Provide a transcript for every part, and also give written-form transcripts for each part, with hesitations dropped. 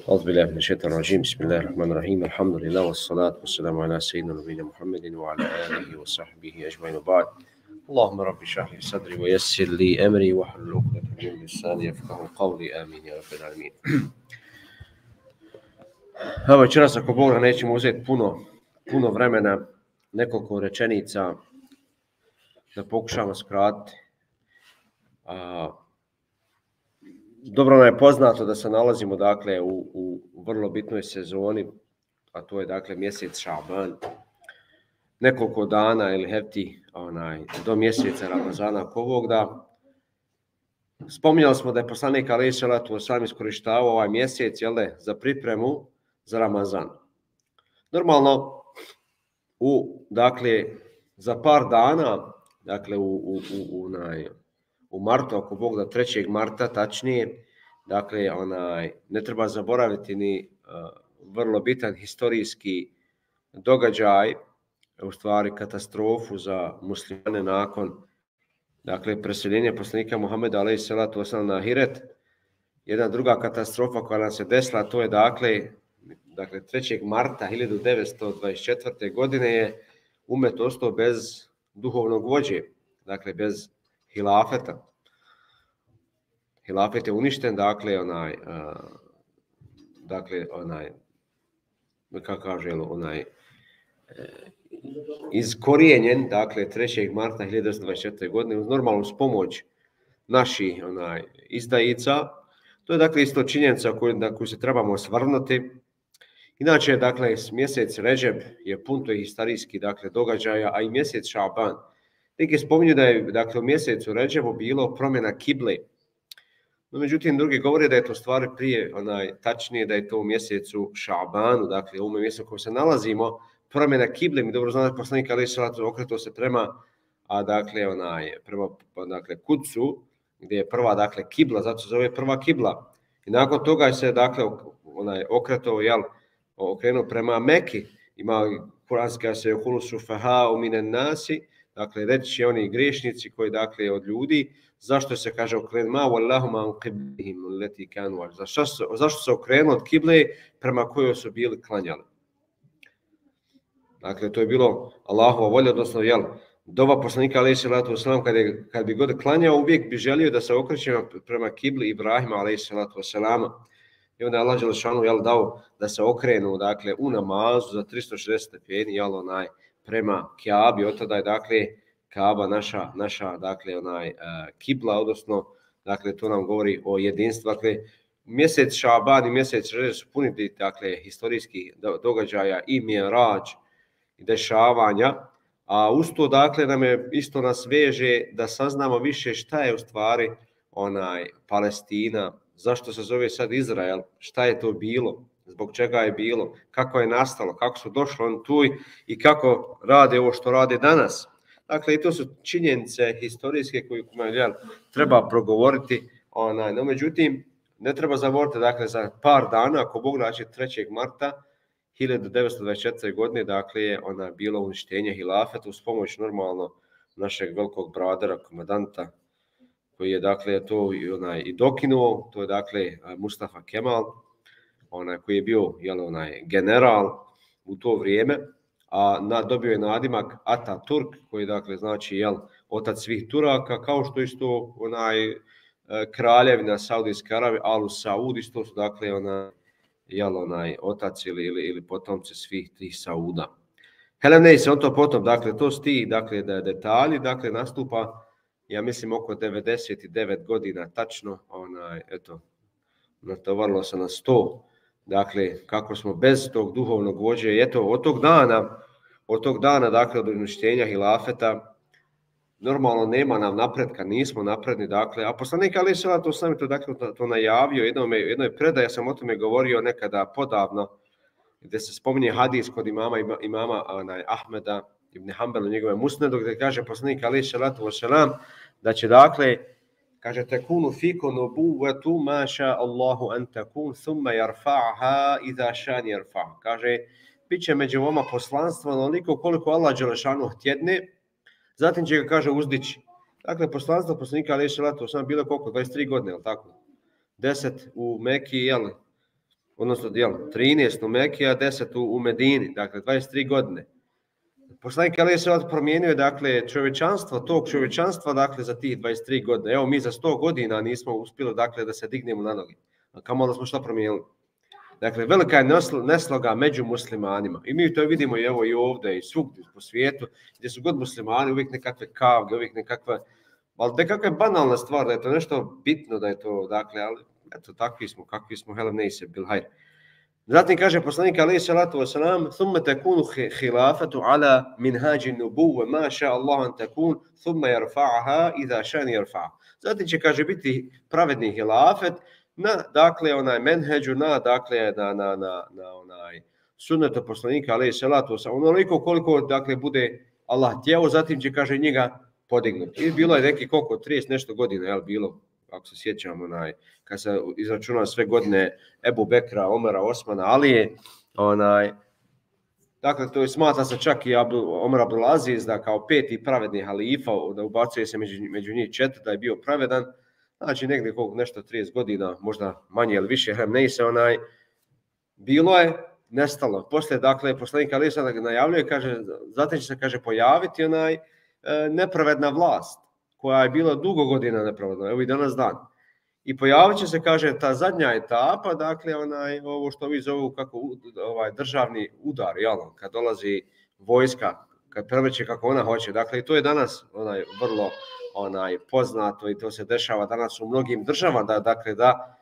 أعوذ بالله من الشيطان الرجيم بسم الله الرحمن الرحيم الحمد لله والصلاة والسلام على سيدنا نبينا محمد وعلى آله وصحبه أجمعين وبعد اللهم رب اشرح لي صدري ويسر لي أمري واحلل عقدة من لساني يفقهوا قولي آمين يا رب العالمين. Evo večeras ako Bog nećemo uzeti puno vremena, nekoliko rečenica da pokušamo skratiti. Dobro nam je poznato da se nalazimo dakle u vrlo bitnoj sezoni, a to je dakle mjesec Ša'ban. Nekoliko dana ili hefti do mjeseca Ramazana ako Bog da. Spominjali smo da je poslanik alejhi selatu vesselam iskorištavao ovaj mjesec za pripremu za Ramazan. Normalno za par dana, dakle u martu, ako Bog da 3. marta tačnije, dakle ne treba zaboraviti ni vrlo bitan historijski događaj, u stvari katastrofu za muslimane nakon preseljenja poslanika Muhameda alejhi selatu vesselam na Ahiret. Jedna druga katastrofa koja nam se desila, to je dakle 3. marta 1924. godine je umet ostao bez duhovnog vođe, dakle bez hilafeta. Hilafet je uništen, iskorijenjen, 3. marta 1924. godine uz normalnu pomoć naših izdajica. To je isto činjenica na koju se trebamo osvrnuti. Inače, mjesec Redžeb je pun tih historijskih događaja, a i mjesec Ša'ban. Neki spominju da je u mjesecu Redžebu bilo promjena kible. No, međutim, drugi govore da je to stvar prije, tačnije da je to u mjesecu Ša'banu, dakle u ovom mjesecu u kojem se nalazimo, promjena kible. Mi dobro znamo da poslanik alejhi selatu okretao se prema Kudsu, gdje je prva kibla, zato se zove prva kibla. I nakon toga se okrenuo prema Meki. Ima kuranska se yaqulu sufaha'u minan nasi, dakle reći će oni griješnici koji od ljudi, zašto se kaže okrenuo ma wallahu ma qiblihim allati kanu, zašto se okrenuo od kible prema kojoj su bili klanjali. Dakle, to je bilo Allahova volja, odnosno dova poslanika alejhi selatu vesselam kad bi god klanjao, uvijek bi želio da se okreće prema kibli Ibrahima alejhi selatu vesselama. I onda je Allah dželešanu dao da se okrenu u namazu za 360 stepeni prema Kjabi. Od tada je Kaba naša kibla, odnosno to nam govori o jedinstvu. Mjesec Ša'ban i mjesec Redžeb su puni historijskih događaja i mi'rađ i dešavanja, a uz to nas veže da saznamo više šta je u stvari Palestina, zašto se zove sad Izrael, šta je to bilo, zbog čega je bilo, kako je nastalo, kako su došli oni tu i kako rade ovo što rade danas. Dakle, i to su činjenice historijske koje treba progovoriti. No, međutim, ne treba zaboraviti, za par dana, ako Bog da, 3. marta 1924. godine, je bilo uništenje hilafeta uz pomoć normalno našeg velikog bradera, komandanta, koji je to i dokinuo. To je Mustafa Kemal, koji je bio general u to vrijeme, a dobio je nadimak Ataturk, koji znači otac svih Turaka, kao što isto kraljevina Saudijske Arabije, Al Saud, isto su otac ili potomci svih tih Sauda. Helem se on to potom, to su ti detalji, nastupa, ja mislim, oko 99 godina tačno, natovarilo se na 100, kako smo bez tog duhovnog vođe, i eto, od tog dana, od uništenja hilafeta, normalno nema nam napretka, nismo napredni, a poslanik alejhi selatu vesselam to najavio, jednoj predaji, ja sam o tome govorio nekada podavno, gdje se spominje hadis kod imama Ahmeda ibn Hanbala u njegove musnedu, gdje kaže poslanik alejhi selatu vesselam da će kaže tekunu fikum nubuwatu ma sha Allahu an takun thumma yarfa'ha idha shan yarfa'. Kaže biće među vama poslanstvo onoliko koliko Allah dželešanu htjedne, zatim će ga, kaže, uzdići. Poslanstvo poslanika alejhi selatu vesselam bilo koliko? 23 godine, je li tako? 10 u Meki, jel? Odnosno, jel, 13 u Meki, a 10 u Medini, dakle 23 godine. Poslanik alejhi selam promijenio je, dakle, tog čovječanstva, dakle, za tih 23 godine. Evo, mi za 100 godina nismo uspjeli, dakle, da se dignemo na noge. A kamo da smo šta promijenili? Dakle, velika je nesloga među muslimanima. I mi to vidimo i evo i ovdje i svugdje po svijetu, gdje su god muslimani, uvijek nekakve kavge, uvijek nekakve, ali nekakve banalne stvari, da je to nešto bitno, da je to, dakle, ali eto, kakvi smo, helem neise bil hajr. Zatim kaže poslanik alejhi salatu vesselam: "Thumma takunu khilafatu ala minhaji an-nubuwwa ma sha Allah an takun, thumma yarfa'aha idha shan yarfa'a." Zatim će, kaže, biti pravedni hilafet na, dakle, onaj menheđu, dakle, na onaj sunnetu poslanika alejhi salatu vesselam, onoliko koliko, dakle, bude Allah htjeo, zatim će, kaže, njega podignuti. I bilo je neki koliko 30 nešto godina, jel, bilo, ako se sjećam, kad se izračunao sve godine Ebu Bekra, Omera, Osmana, Alije, dakle, to je smatra se čak i Omer Abdulaziz, da kao peti pravedni halifa, da ubacuje se među njih 4, da je bio pravedan, znači negdje koliko nešto 30 godina, možda manje ili više, bilo je, nestalo. Poslije, dakle, poslanik alejhi selam najavljuje, kaže, zatim će se, kaže, pojaviti nepravedna vlast, koja je bila dugo godina nepravedna, evo i danas dan. I pojavit će se, kaže, ta zadnja etapa, dakle, ovo što vi zovu kako državni udar, jel, kad dolazi vojska, kad prevrće kako ona hoće. Dakle, i to je danas vrlo poznato i to se dešava danas u mnogim državama, da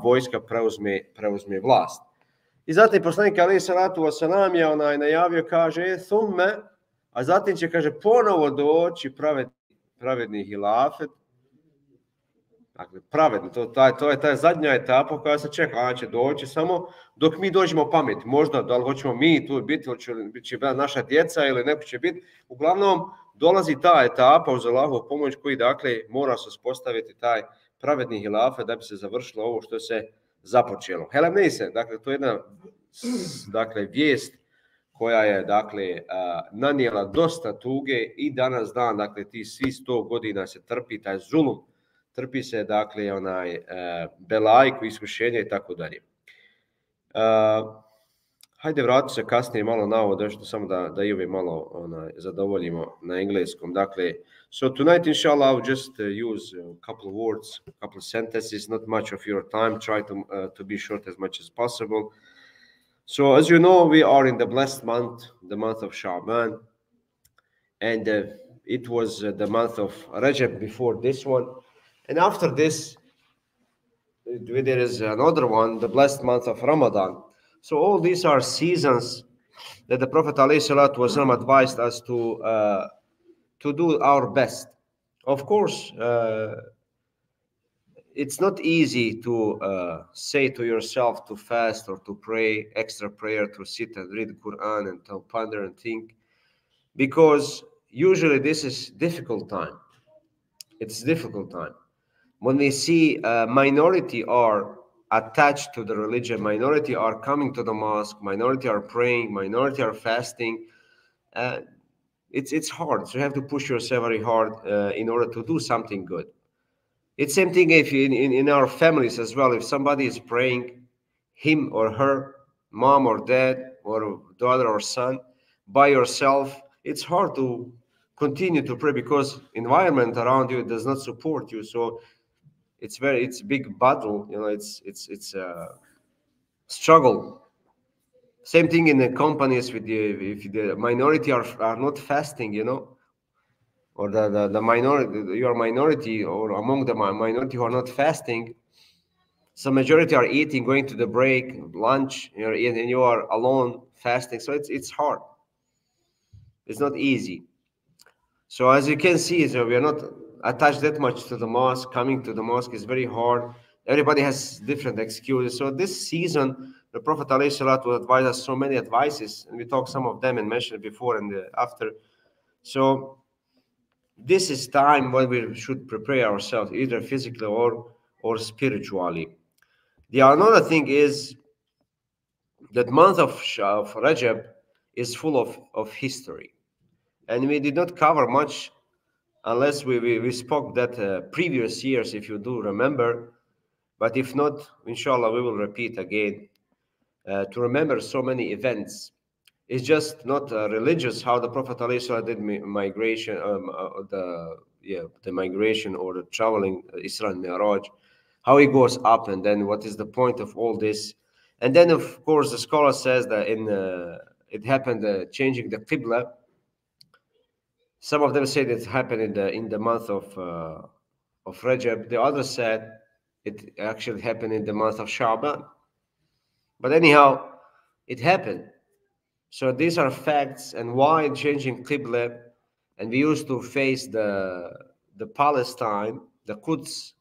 vojska preuzme vlast. I zatim poslanik alejhi salatu vesselam je najavio, kaže, thumme, a zatim će, kaže, ponovo doći pravedni hilafet. Dakle, pravedni, to je ta zadnja etapa koja se čeka, ona će doći samo dok mi dođemo pameti. Možda, da li hoćemo mi tu biti, ili će biti naša djeca ili neko će biti. Uglavnom, dolazi ta etapa uz Allahovu pomoć koji, dakle, mora se uspostaviti taj pravedni hilafet da bi se završilo ovo što se započelo. Helem neise, dakle, to je jedna, dakle, vijest koja je, dakle, nanijela dosta tuge i danas dan, dakle, ti svi 100 godina se trpi taj zulum, trpi se, dakle, belajku, iskušenje i tako dalje. Hajde vratiti se kasnije malo na ovo, nešto samo da i ove malo zadovoljimo na engleskom. Dakle, so tonight, inshallah, I'll just use a couple of words, a couple of sentences, not much of your time, try to be short as much as possible. So, as you know, we are in the blessed month, the month of Sha'ban, and it was the month of Rajab before this one. And after this, there is another one, the blessed month of Ramadan. So all these are seasons that the Prophet ﷺ advised us to do our best. Of course, it's not easy to say to yourself to fast or to pray, extra prayer, to sit and read the Quran and to ponder and think, because usually this is difficult time. It's difficult time. When we see a minority are attached to the religion, minority are coming to the mosque, minority are praying, minority are fasting, it's hard. So you have to push yourself very hard in order to do something good. It's same thing if in our families as well. If somebody is praying, him or her, mom or dad or daughter or son, by yourself, it's hard to continue to pray because environment around you does not support you. So it's a big battle, it's a struggle. Same thing in the companies if the minority are not fasting, or the minority, you are minority, or among the minority who are not fasting, some majority are eating, going to the break, lunch, and you are alone fasting. So it's hard. It's not easy. So as you can see, we are not attached that much to the mosque. Coming to the mosque is very hard. Everybody has different excuses. So this season, the Prophet ﷺ advised us so many advices, and we talked some of them and mentioned before and after. So this is time when we should prepare ourselves, either physically or spiritually. The another thing is that month of Rajab is full of history. And we did not cover much unless we spoke that previous years, if you do remember, But if not, inshallah, we will repeat again to remember so many events. It's just not religious how the Prophet ﷺ did migration, the migration or the traveling, Isra and Mi'raj, how he goes up, and then what is the point of all this. And then, of course, the scholar says that it happened changing the Qibla. Some of them said it happened in the month of Rajab. The others said it actually happened in the month of Sha'ban. But anyhow, it happened. So these are facts, and why changing Qibla, and we used to face the Palestine, the Quds.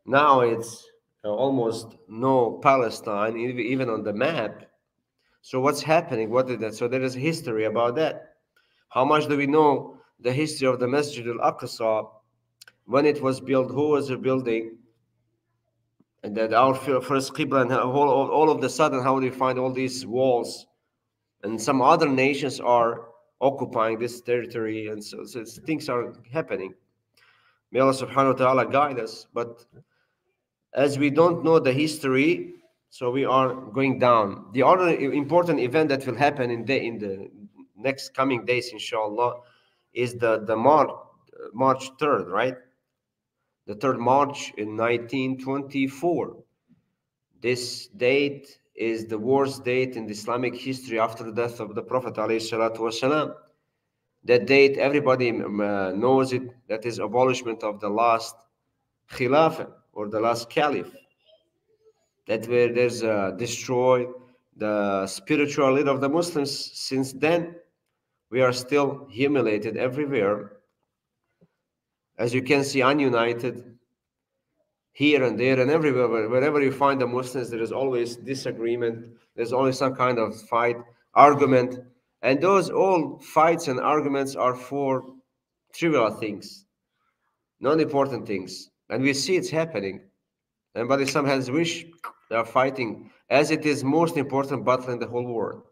Now it's almost no Palestine, even on the map. So what's happening? What did that? So there is a history about that. How much do we know the history of the Masjid al-Aqsa, when it was built, who was building, and that our first Qibla, and all of the sudden, how do we find all these walls? And some other nations are occupying this territory, and so things are happening. May Allah subhanahu wa ta'ala guide us. But as we don't know the history, so we are going down. The other important event that will happen in the next coming days, inshallah, is the March 3rd, right? The 3rd March in 1924. This date is the worst date in the Islamic history after the death of the Prophet ﷺ. That date, everybody knows it. That is abolishment of the last Khilafah or the last Caliph. That where there's destroyed the spiritual leader of the Muslims. Since then, we are still humiliated everywhere. As you can see, ununited here and there and everywhere. Wherever you find the Muslims, there is always disagreement. There's always some kind of fight, argument. And those all fights and arguments are for trivial things, non-important things. And we see it's happening. And but some hands wish they are fighting as it is most important battle in the whole world.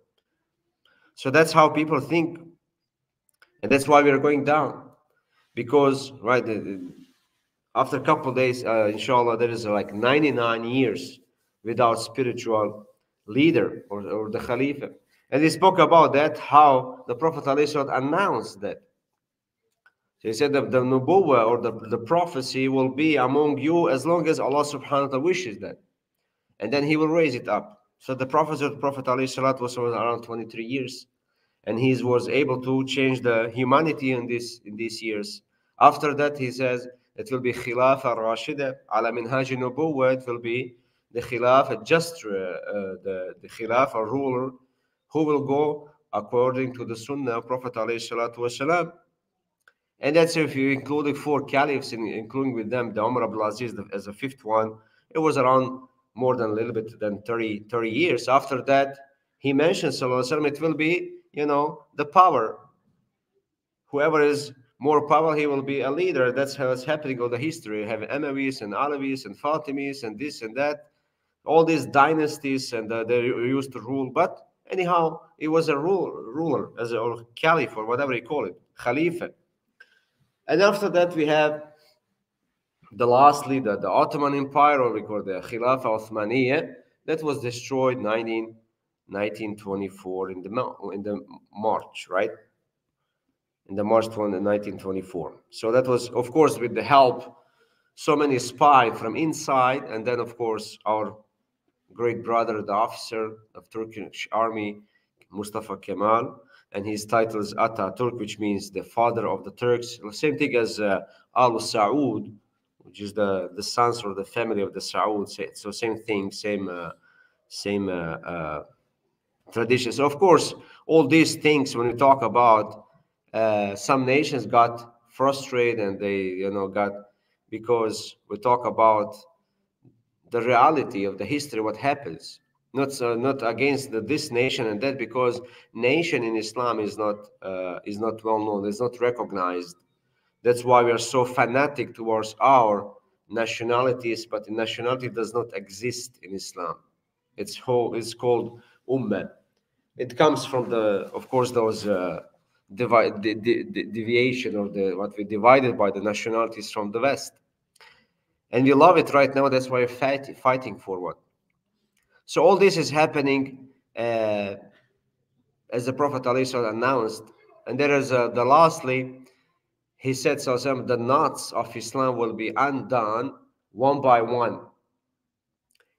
So that's how people think. And that's why we are going down. Because, right, after a couple of days, inshallah, there is like 99 years without spiritual leader or the Khalifa. And he spoke about that, how the Prophet ﷺ announced that. So he said that the nubuwwah or the prophecy will be among you as long as Allah subhanahu wa ta'ala wishes that. And then he will raise it up. So the prophecy of the Prophet ﷺ was around 23 years. And he was able to change the humanity in these years. After that, he says, it will be Khilafah Rashida, ala minhaj nubuwwah. It will be the Khilafah, just the Khilafah ruler, who will go according to the Sunnah of Prophet ﷺ. And that's if you include the 4 caliphs, including with them the Umar Abdul Aziz as the 5th one. It was around more than a little bit than 30 years. After that, he mentioned, sallallahu alaihi wasallam, it will be, the power. Whoever is more powerful, he will be a leader. That's how it's happening in the history. You have Amavis and Alavis and Fatimis and this and that. All these dynasties, and they used to rule. But anyhow, it was a ruler, or caliph, or whatever you call it, Khalifa. And after that, we have the lastly, the Ottoman Empire, or we call the Khilafah Uthmaniyya, that was destroyed 1924 in the March, right? In the March 1924. So that was, of course, with the help, so many spies from inside, and then, of course, our great brother, the officer of Turkish army, Mustafa Kemal, and his title is Ataturk, which means the father of the Turks. Same thing as Al Saud, which is the sons or the family of the Saud. So same thing, same tradition. So of course, all these things, when we talk about some nations got frustrated, and they got, because we talk about the reality of the history, what happens. Not against this nation and that, because nation in Islam is not well known, it's not recognized. That's why we are so fanatic towards our nationalities, but the nationality does not exist in Islam. It's called ummah. It comes from of course, those deviation, or what we divided by the nationalities from the West. And we love it right now. That's why we're fighting for one. So all this is happening as the Prophet ﷺ announced. And there is the lastly, he said, the knots of Islam will be undone one by one.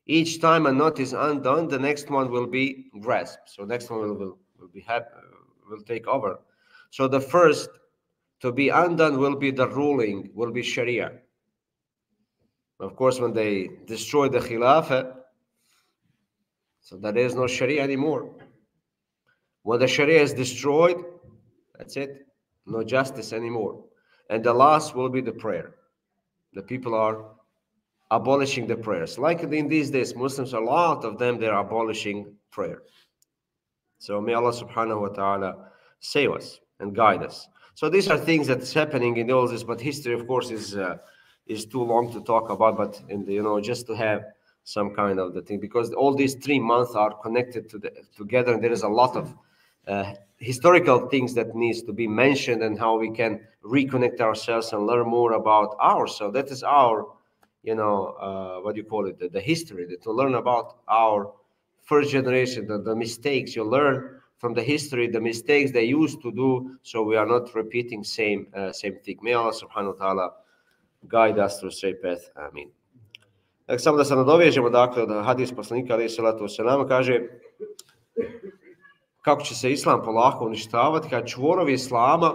Each time a knot is undone, the next one will be grasped. So next one will take over. So the first to be undone will be the ruling, will be Sharia. Of course, when they destroy the Khilafah, so there is no Sharia anymore. When the Sharia is destroyed, that's it. No justice anymore. And the last will be the prayer. The people are abolishing the prayers. Like in these days, Muslims, a lot of them, they're abolishing prayer. So may Allah subhanahu wa ta'ala save us and guide us. So these are things that's happening in all this, but history, of course, is too long to talk about, but just to have some kind of the thing, because all these 3 months are connected together, and there is a lot of historical things that needs to be mentioned, and how we can reconnect ourselves and learn more about ourselves. That is our, the history, to learn about our first generation, the mistakes. You learn from the history, the mistakes they used to do, so we are not repeating same thing. May Allah subhanahu wa ta'ala guide us through straight path. Amin. Dakle, samo da se nadovežemo, dakle, da hadis poslanika alejhi salatu vesselam kaže kako će se islam polako uništavati, kad čvorovi islama,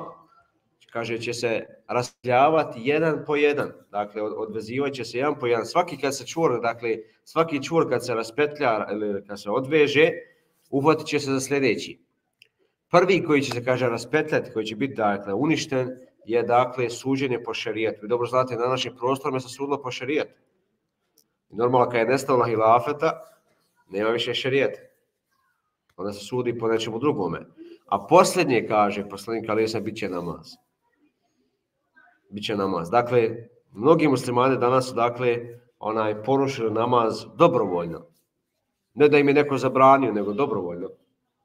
kaže, će se raspljavati jedan po jedan. Dakle, odvezivat će se jedan po jedan. Svaki čvor kad se raspetlja ili kad se odveže, uhvatit će se za sljedeći. Prvi koji će se, kaže, raspetljati, koji će biti, dakle, uništen, je, dakle, suđenje po šerijetu. Vi dobro znate, na našim prostorima se sudilo po šerijetu. Normalno, kad je nestalo hilafeta, nema više šerijeta. Onda se sudi po nečemu drugome. A posljednje, kaže poslanik alejhi selam, bit će namaz. Biće namaz. Dakle, mnogi muslimani danas su, porušili namaz dobrovoljno. Ne da im je neko zabranio, nego dobrovoljno.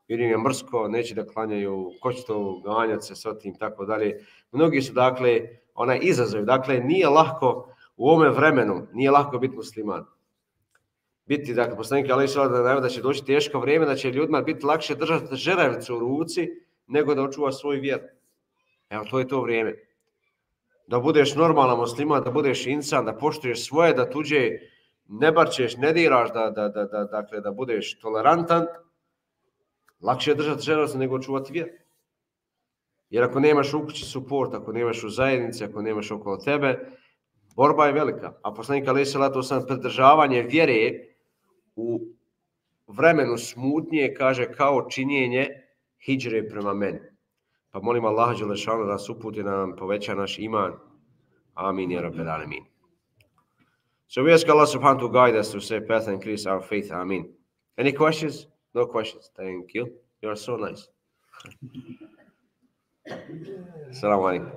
Jer im je mrsko, neće da klanjaju, ko će to ganjati se sa tim, tako dalje. Mnogi su, izazov. Dakle, nije lako u ovome vremenu, nije lako biti musliman. Biti, poslanik alejhi selam da će doći teško vrijeme, da će ljudima biti lakše držati žeravicu u ruci, nego da očuva svoju vjeru. Evo, to je to vrijeme. Da budeš normalan musliman, da budeš insan, da poštuješ svoje, da tuđe ne barčeš, ne diraš, da budeš tolerantan, lakše je držati žeravicu nego čuvati vjeru. Jer ako nemaš u kući suport, ako nemaš u zajednici, ako nemaš okolo tebe, borba je velika. A poslanik alejhi salatu vesselam pridržavanje vjere u vremenu smutnje, kaže, kao činjenje hidžre prema meni. Pa molim Allaha dželešanu da nas uputi, da nam poveća naš iman. Amin ya rabbal alamin. So we ask Allah subhanahu to guide us to say path and increase our faith. Amin. Any questions? No questions. Thank you. You are so nice. Assalamu alaikum.